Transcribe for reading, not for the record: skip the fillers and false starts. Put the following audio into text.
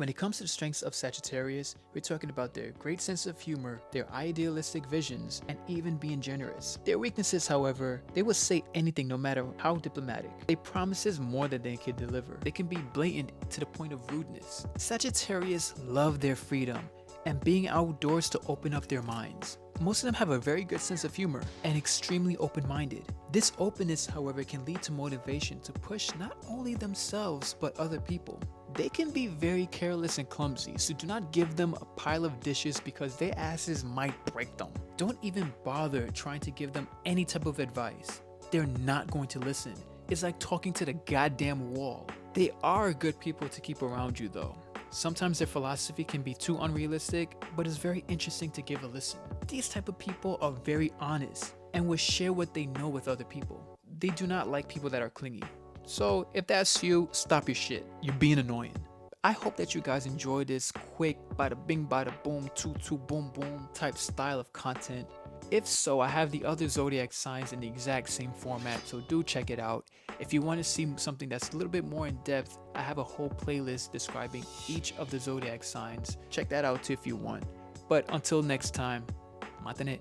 When it comes to the strengths of Sagittarius, we're talking about their great sense of humor, their idealistic visions, and even being generous. Their weaknesses, however, they will say anything no matter how diplomatic. They promises more than they can deliver. They can be blatant to the point of rudeness. Sagittarius love their freedom and being outdoors to open up their minds. Most of them have a very good sense of humor and extremely open-minded. This openness, however, can lead to motivation to push not only themselves but other people. They can be very careless and clumsy, so do not give them a pile of dishes because their asses might break them. Don't even bother trying to give them any type of advice. They're not going to listen. It's like talking to the goddamn wall. They are good people to keep around you though. Sometimes their philosophy can be too unrealistic, but it's very interesting to give a listen. These type of people are very honest and will share what they know with other people. They do not like people that are clingy. So if that's you, stop your shit. You're being annoying. I hope that you guys enjoy this quick bada bing bada boom toot boom boom type style of content. If so, I have the other zodiac signs in the exact same format, so do check it out. If you want to see something that's a little bit more in depth, I have a whole playlist describing each of the zodiac signs. Check that out too if you want. But until next time, matanet.